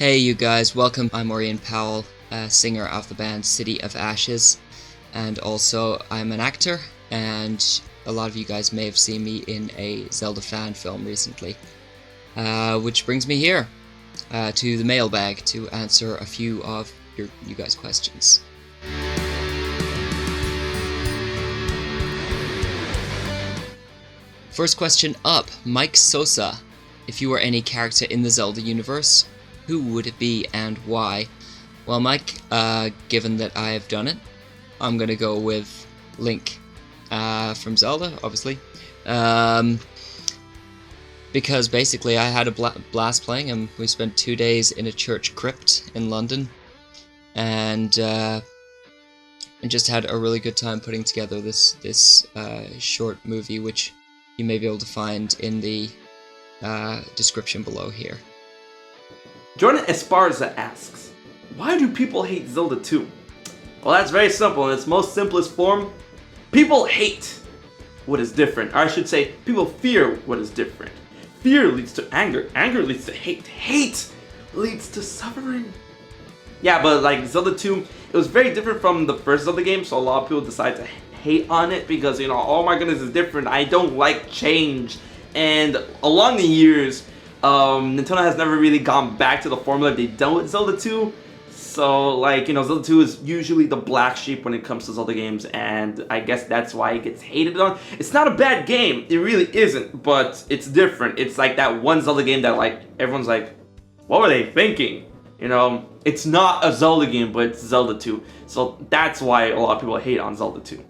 Hey you guys, welcome. I'm Orion Powell, singer of the band City of Ashes, and also I'm an actor, and a lot of you guys may have seen me in a Zelda fan film recently. Which brings me here, to the mailbag to answer a few of you guys' questions. First question up, Mike Sosa. If you were any character in the Zelda universe, who would it be and why? Well, Mike, given that I have done it, I'm gonna go with Link from Zelda, obviously. Because basically I had a blast playing him. We spent 2 days in a church crypt in London, and just had a really good time putting together this short movie, which you may be able to find in the description below here. Jordan Esparza asks, why do people hate Zelda 2? Well, that's very simple. In its most simplest form, people hate what is different. Or I should say, people fear what is different. Fear leads to anger. Anger leads to hate. Hate leads to suffering. Yeah, but like Zelda 2, it was very different from the first Zelda game, so a lot of people decide to hate on it because, you know, oh my goodness, it's different. I don't like change. And along the years, Nintendo has never really gone back to the formula they've done with Zelda 2. So, like, you know, Zelda 2 is usually the black sheep when it comes to Zelda games, and I guess that's why it gets hated on. It's not a bad game, it really isn't, but it's different. It's like that one Zelda game that, like, everyone's like, what were they thinking? You know, it's not a Zelda game, but it's Zelda 2. So that's why a lot of people hate on Zelda 2.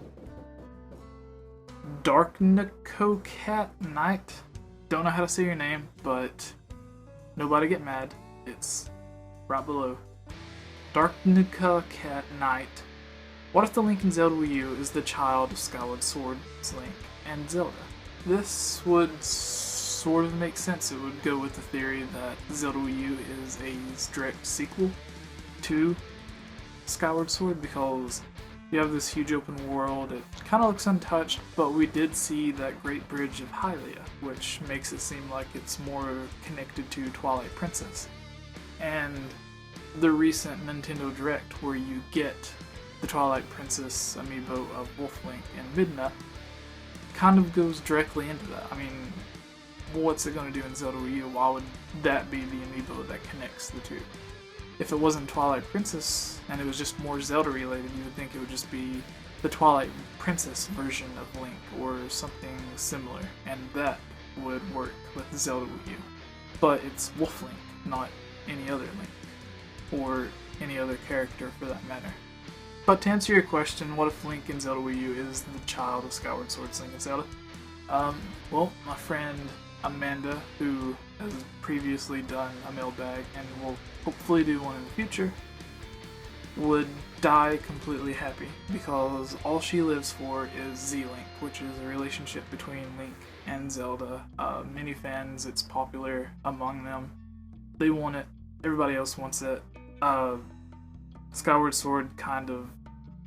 Dark Nico Cat Knight. Don't know how to say your name, but nobody get mad. It's right below. Dark Nico Cat Knight. What if the Link in Zelda Wii U is the child of Skyward Sword's Link and Zelda? This would sort of make sense. It would go with the theory that Zelda Wii U is a direct sequel to Skyward Sword, because you have this huge open world. It kind of looks untouched, but we did see that Great Bridge of Hylia, which makes it seem like it's more connected to Twilight Princess. And the recent Nintendo Direct, where you get the Twilight Princess amiibo of Wolf Link and Midna, kind of goes directly into that. I mean, what's it going to do in Zelda Wii U? Why would that be the amiibo that connects the two? If it wasn't Twilight Princess and it was just more Zelda related, you would think it would just be the Twilight Princess version of Link or something similar, and that would work with Zelda Wii U. But it's Wolf Link, not any other Link, or any other character for that matter. But to answer your question, what if Link in Zelda Wii U is the child of Skyward Sword's Link and Zelda? Well, my friend Amanda, who has previously done a mailbag and will hopefully do one in the future, would die completely happy, because all she lives for is Z-Link, which is a relationship between Link and Zelda. Many fans, it's popular among them. They want it. Everybody else wants it. Skyward Sword kind of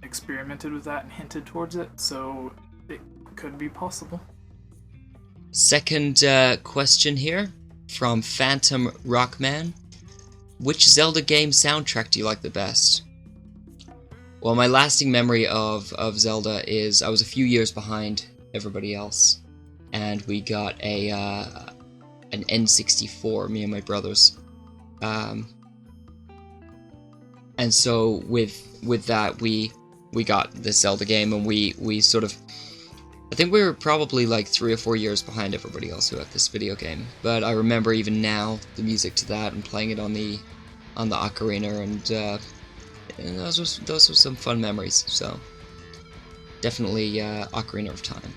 experimented with that and hinted towards it, so it could be possible. Second question here from Phantom Rockman. Which Zelda game soundtrack do you like the best? Well, my lasting memory of Zelda is I was a few years behind everybody else, and we got an N64, me and my brothers. And so with that we got this Zelda game, and we sort of, I think we were probably like 3 or 4 years behind everybody else who had this video game. But I remember even now the music to that and playing it on the ocarina, and those were some fun memories. So definitely Ocarina of Time.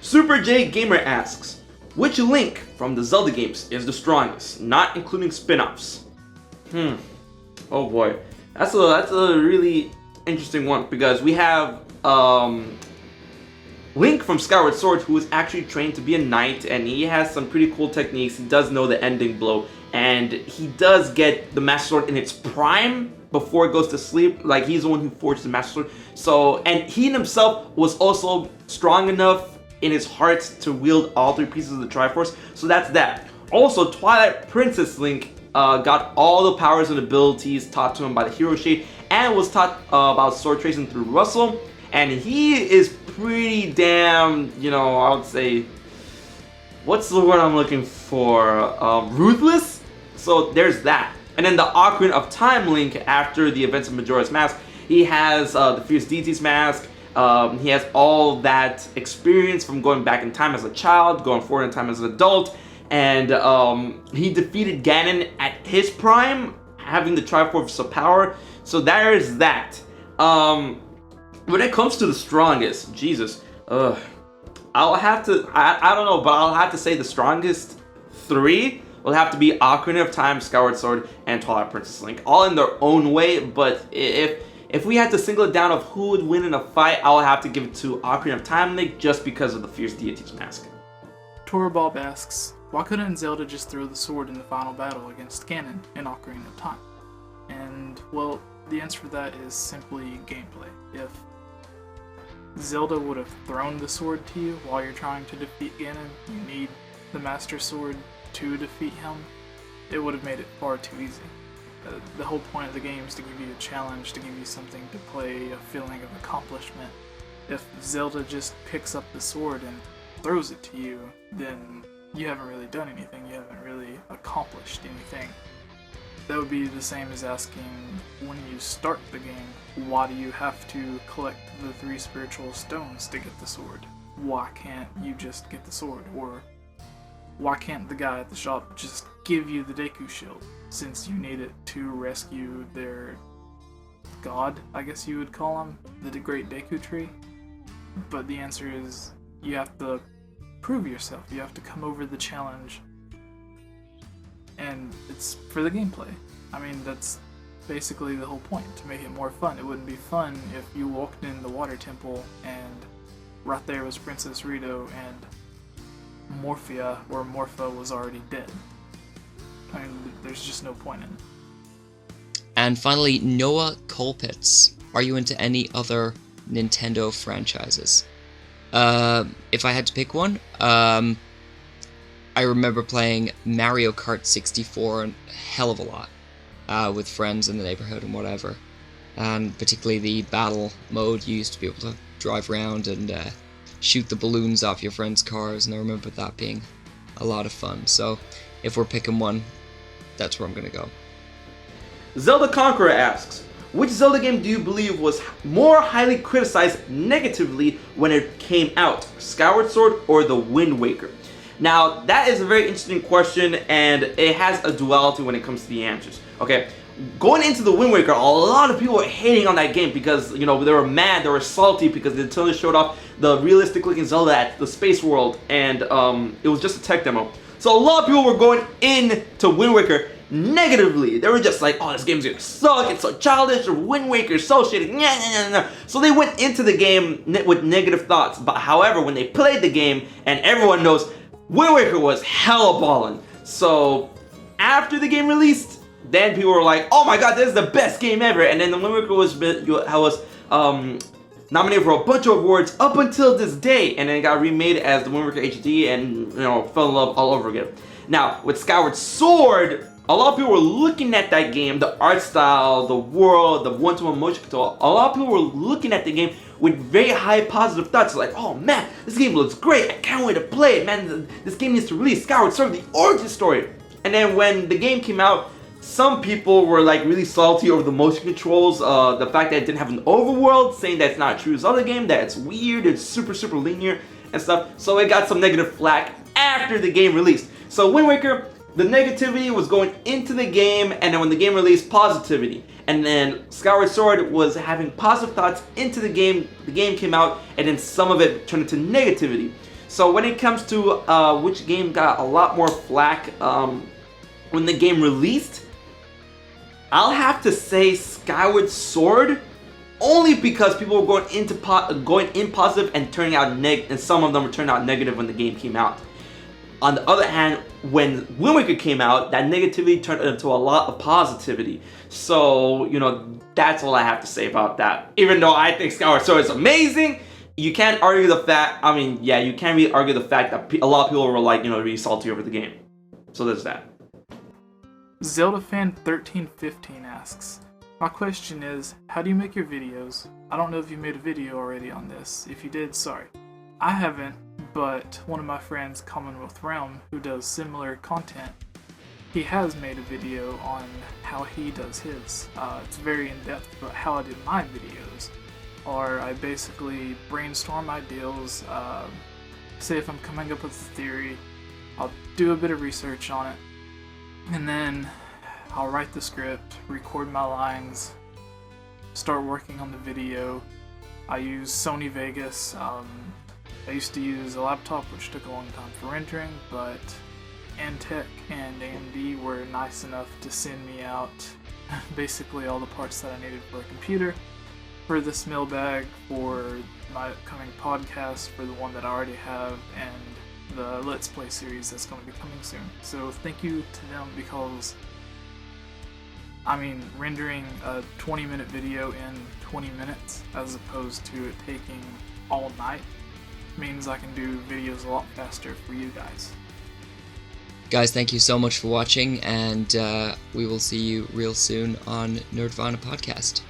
Super J Gamer asks, which Link from the Zelda games is the strongest, not including spin-offs? Oh boy, that's a really interesting one, because we have Link from Skyward Sword, who is actually trained to be a knight, and he has some pretty cool techniques. He does know the ending blow, and he does get the Master Sword in its prime before it goes to sleep. Like, he's the one who forged the Master Sword. So, and he himself was also strong enough in his heart to wield all 3 pieces of the Triforce. So that's that. Also, Twilight Princess Link got all the powers and abilities taught to him by the Hero Shade, and was taught about sword tracing through Russell. And he is pretty damn, I would say, what's the word I'm looking for? Ruthless? So there's that. And then the Ocarina of Time Link, after the events of Majora's Mask, he has the Fierce Deity's Mask. He has all that experience from going back in time as a child, going forward in time as an adult. And he defeated Ganon at his prime, having the Triforce of Power. So there is that. When it comes to the strongest, Jesus, I'll have to, I don't know, but I'll have to say the strongest three will have to be Ocarina of Time, Skyward Sword, and Twilight Princess Link. All in their own way, but if we had to single it down of who would win in a fight, I'll have to give it to Ocarina of Time Link just because of the Fierce Deity's Mask. Torbob asks, why couldn't Zelda just throw the sword in the final battle against Ganon in Ocarina of Time? And, well, the answer for that is simply gameplay. If Zelda would have thrown the sword to you while you're trying to defeat Ganon, you need the Master Sword to defeat him, it would have made it far too easy. The whole point of the game is to give you a challenge, to give you something to play, a feeling of accomplishment. If Zelda just picks up the sword and throws it to you, then you haven't really done anything, you haven't really accomplished anything. That would be the same as asking, when you start the game, why do you have to collect the 3 spiritual stones to get the sword? Why can't you just get the sword? Or why can't the guy at the shop just give you the Deku Shield, since you need it to rescue their god, I guess you would call him, the Great Deku Tree? But the answer is, you have to prove yourself, you have to come over the challenge, and it's for the gameplay. I mean, that's basically the whole point, to make it more fun. It wouldn't be fun if you walked in the water temple and right there was Princess Rito and Morphia or Morpha was already dead. I mean, there's just no point in it. And finally, Noah Colpitz. Are you into any other Nintendo franchises? If I had to pick one, I remember playing Mario Kart 64 a hell of a lot with friends in the neighborhood and whatever. And particularly the battle mode, you used to be able to drive around and shoot the balloons off your friends' cars, and I remember that being a lot of fun. So if we're picking one, that's where I'm gonna go. Zelda Conqueror asks, which Zelda game do you believe was more highly criticized negatively when it came out, Skyward Sword or The Wind Waker? Now, that is a very interesting question, and it has a duality when it comes to the answers. Okay, going into The Wind Waker, a lot of people were hating on that game because, they were mad, they were salty because Nintendo showed off the realistic looking Zelda at the Space World, and it was just a tech demo. So a lot of people were going into Wind Waker negatively. They were just like, oh, this game's gonna suck, it's so childish, or Wind Waker's so shitty, So they went into the game with negative thoughts. But however, when they played the game, and everyone knows, Wind Waker was hella ballin'. So after the game released, then people were like, oh my god, this is the best game ever. And then the Wind Waker was nominated for a bunch of awards up until this day, and then it got remade as the Wind Waker HD, and fell in love all over again. Now with Skyward Sword, a lot of people were looking at that game, the art style, the world, the one-to-one motion control. A lot of people were looking at the game with very high positive thoughts, like, oh man, this game looks great, I can't wait to play it, man, this game needs to release, Skyward Sword, the origin story. And then when the game came out, some people were like really salty over the motion controls, the fact that it didn't have an overworld, saying that it's not a true Zelda game, that it's weird, it's super linear and stuff. So it got some negative flack after the game released. So Wind Waker, the negativity was going into the game, and then when the game released, positivity. And then Skyward Sword was having positive thoughts into the game came out, and then some of it turned into negativity. So when it comes to which game got a lot more flack when the game released, I'll have to say Skyward Sword, only because people were going in positive and turning out and some of them were turning out negative when the game came out. On the other hand, when Wind Waker came out, that negativity turned into a lot of positivity. So, that's all I have to say about that. Even though I think Skyward Sword is amazing, you can't argue the fact, you can't really argue the fact that a lot of people were like, really salty over the game. So there's that. ZeldaFan1315 asks, my question is, how do you make your videos? I don't know if you made a video already on this. If you did, sorry. I haven't, but one of my friends, Commonwealth Realm, who does similar content, he has made a video on how he does his. It's very in-depth, but how I do my videos are I basically brainstorm ideas, say if I'm coming up with a theory, I'll do a bit of research on it, and then I'll write the script, record my lines, start working on the video. I use Sony Vegas. I used to use a laptop, which took a long time for rendering, but Antec and AMD were nice enough to send me out basically all the parts that I needed for a computer, for this mailbag, for my upcoming podcast, for the one that I already have, and the Let's Play series that's going to be coming soon. So thank you to them, because rendering a 20-minute video in 20 minutes as opposed to it taking all night means I can do videos a lot faster for you guys. Guys, thank you so much for watching, and we will see you real soon on Nerdvana Podcast.